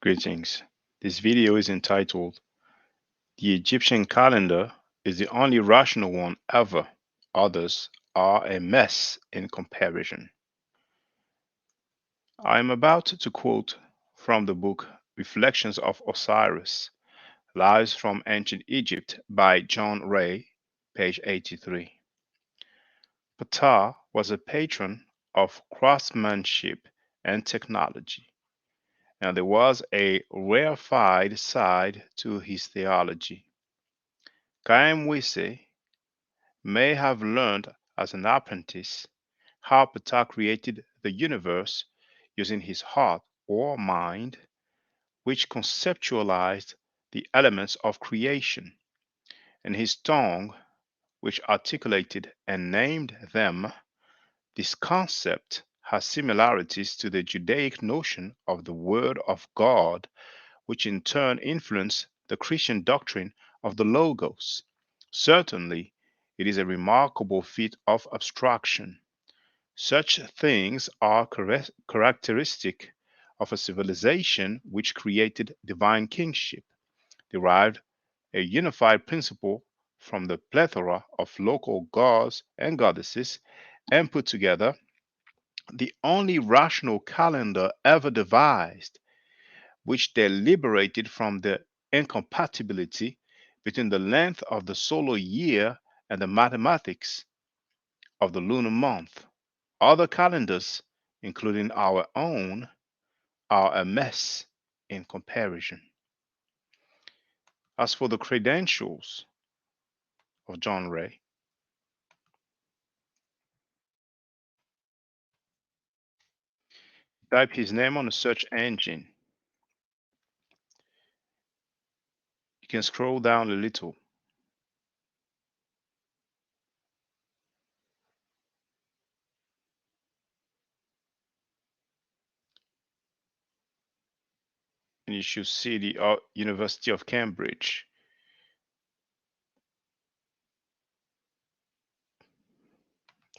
Greetings. This video is entitled The Egyptian Calendar is the Only Rational One Ever. Others are a mess in comparison. I am about to quote from the book Reflections of Osiris, Lives from Ancient Egypt by John Ray, page 83. Ptah was a patron of craftsmanship and technology, and there was a rarefied side to his theology. Khaem may have learned as an apprentice how Ptah created the universe using his heart or mind, which conceptualized the elements of creation, and his tongue, which articulated and named them. This concept has similarities to the Judaic notion of the Word of God, which in turn influenced the Christian doctrine of the Logos. Certainly, it is a remarkable feat of abstraction. Such things are characteristic of a civilization which created divine kingship, derived a unified principle from the plethora of local gods and goddesses, and put together the only rational calendar ever devised, which they liberated from the incompatibility between the length of the solar year and the mathematics of the lunar month. Other calendars, including our own, are a mess in comparison. As for the credentials of John Ray, type his name on a search engine. You can scroll down a little and you should see the University of Cambridge.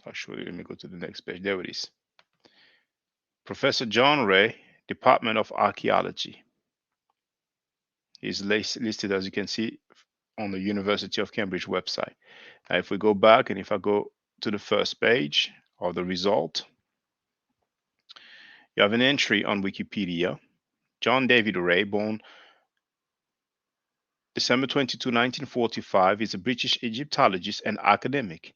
Actually, let me go to the next page. There it is. Professor John Ray, Department of Archaeology. He's listed, as you can see, on the University of Cambridge website. Now, if we go back and if I go to the first page of the result, you have an entry on Wikipedia. John David Ray, born December 22, 1945, is a British Egyptologist and academic.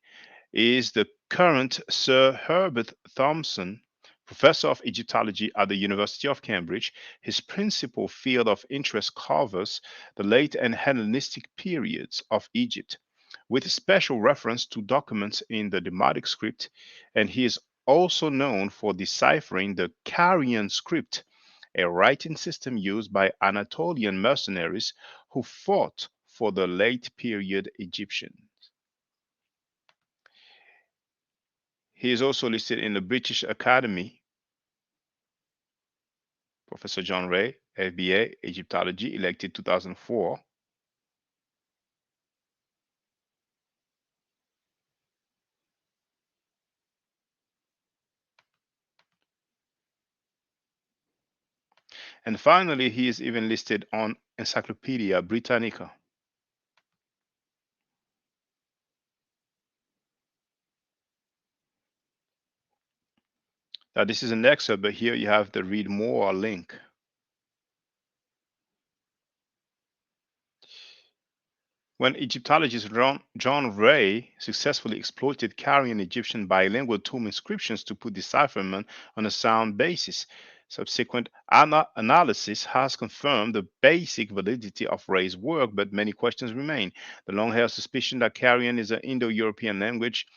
He is the current Sir Herbert Thompson Professor of Egyptology at the University of Cambridge. His principal field of interest covers the late and Hellenistic periods of Egypt, with special reference to documents in the Demotic script, and he is also known for deciphering the Carian script, a writing system used by Anatolian mercenaries who fought for the late period Egyptians. He is also listed in the British Academy. Professor John Ray, FBA, Egyptology, elected 2004. And finally, he is even listed on Encyclopedia Britannica. Now, this is an excerpt, but here you have the read more link. When Egyptologist John Ray successfully exploited Carian Egyptian bilingual tomb inscriptions to put decipherment on a sound basis, subsequent analysis has confirmed the basic validity of Ray's work, but many questions remain. The long-held suspicion that Carian is an Indo-European language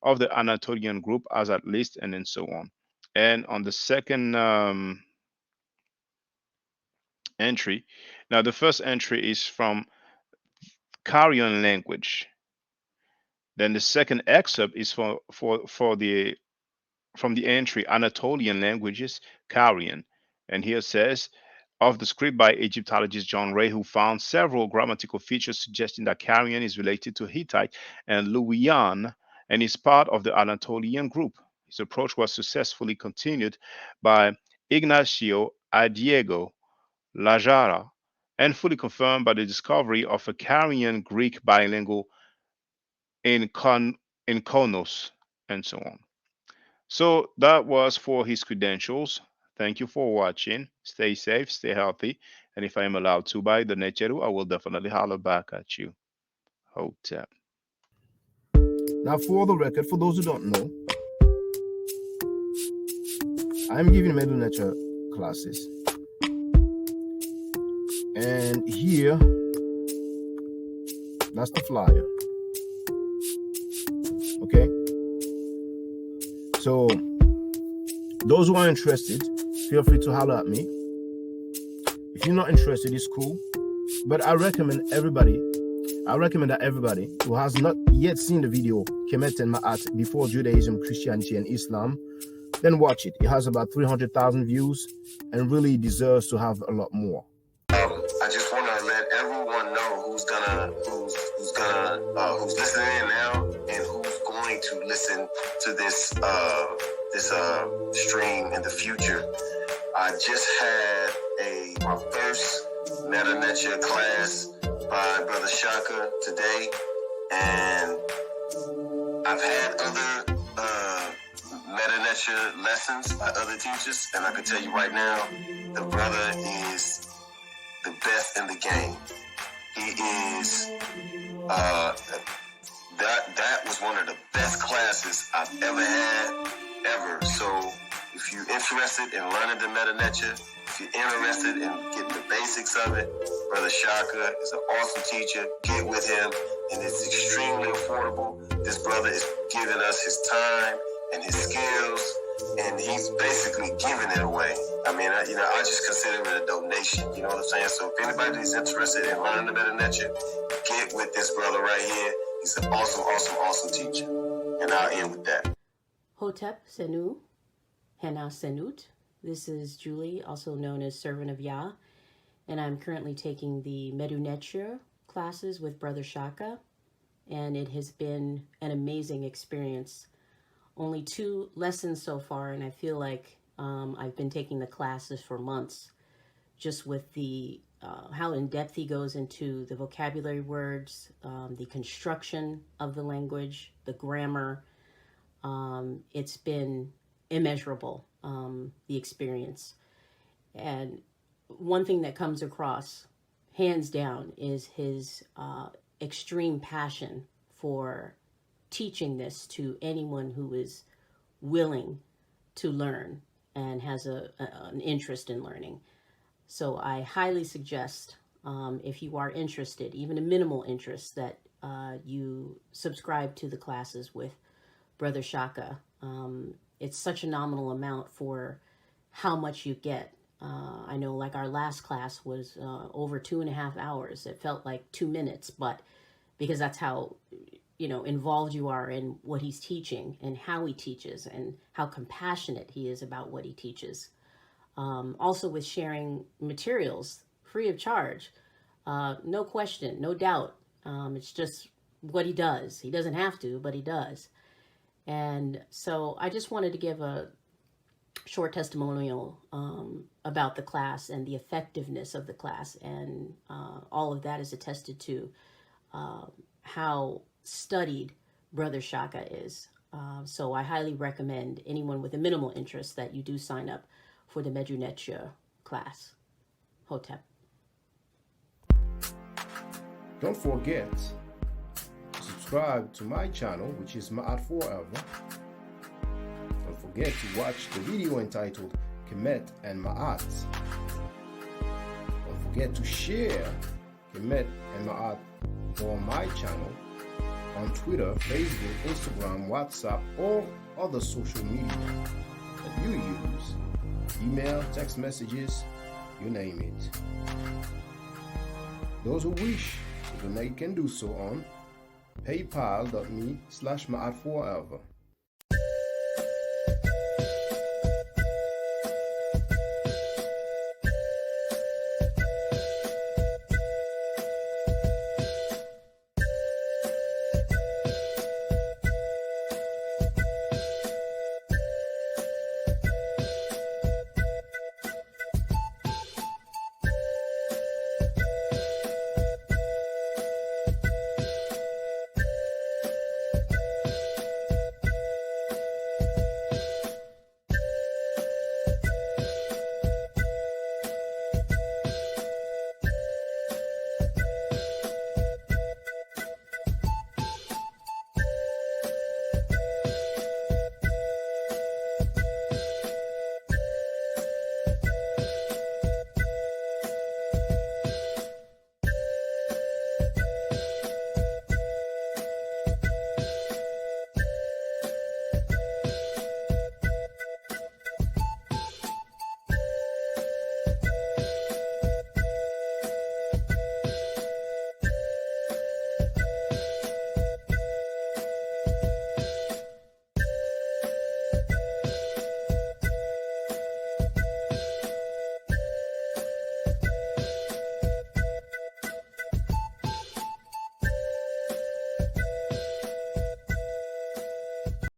of the Anatolian group, as at least, and then so on. And on the second entry, now the first entry is from Carian language. Then the second excerpt is for the from the entry Anatolian languages, Carian. And here it says of the script by Egyptologist John Ray, who found several grammatical features suggesting that Carian is related to Hittite and Luwian and is part of the Anatolian group. His approach was successfully continued by Ignacio Adiego Lajara, and fully confirmed by the discovery of a Carian Greek bilingual in Konos, and so on. So that was for his credentials. Thank you for watching. Stay safe, stay healthy, and if I am allowed to by the Necheru, I will definitely holler back at you. Hotep. Now, for the record, for those who don't know, I'm giving middle nature classes. And here, that's the flyer. Okay? So, those who are interested, feel free to holler at me. If you're not interested, it's cool. But I recommend that everybody who has not yet seen the video Kemet and Maat before Judaism, Christianity, and Islam, then watch it. It has about 300,000 views and really deserves to have a lot more. I just want to let everyone know who's listening in now and who's going to listen to this stream in the future. I just had my first Meta class by Brother Shaka today, and I've had other Meta lessons by other teachers, and I can tell you right now, the brother is the best in the game. He is that was one of the best classes I've ever had, ever. So if you're interested in learning the Meta, if you're interested in getting the basics of it, Brother Shaka is an awesome teacher. Get with him, and it's extremely affordable. This brother is giving us his time and his skills, and he's basically giving it away. I mean, I just consider it a donation. You know what I'm saying? So if anybody is interested in learning the Meta, get with this brother right here. He's an awesome teacher. And I'll end with that. Hotep Senu, Hena Senut. This is Julie, also known as Servant of Yah, and I'm currently taking the Medu classes with Brother Shaka, and it has been an amazing experience. Only 2 lessons so far, and I feel like I've been taking the classes for months, just with the how in depth he goes into the vocabulary words, the construction of the language, the grammar. It's been immeasurable, the experience. And one thing that comes across, hands down, is his extreme passion for teaching this to anyone who is willing to learn and has an interest in learning. So I highly suggest, if you are interested, even a minimal interest, that you subscribe to the classes with Brother Shaka. It's such a nominal amount for how much you get. I know, like, our last class was over 2.5 hours. It felt like 2 minutes, but because that's how involved you are in what he's teaching and how he teaches and how compassionate he is about what he teaches. Also with sharing materials free of charge, no question, no doubt. It's just what he does. He doesn't have to, but he does. And so I just wanted to give a short testimonial about the class and the effectiveness of the class. And all of that is attested to how studied Brother Shaka is. So I highly recommend anyone with a minimal interest that you do sign up for the Medu class. Hotep. Don't forget to subscribe to my channel, which is Maat Forever. Don't forget to watch the video entitled Kemet and Maat. Don't forget to share Kemet and Maat on my channel on Twitter, Facebook, Instagram, WhatsApp, or other social media that you use. Email, text messages, you name it. Those who wish to donate can do so on paypal.me/maatforever.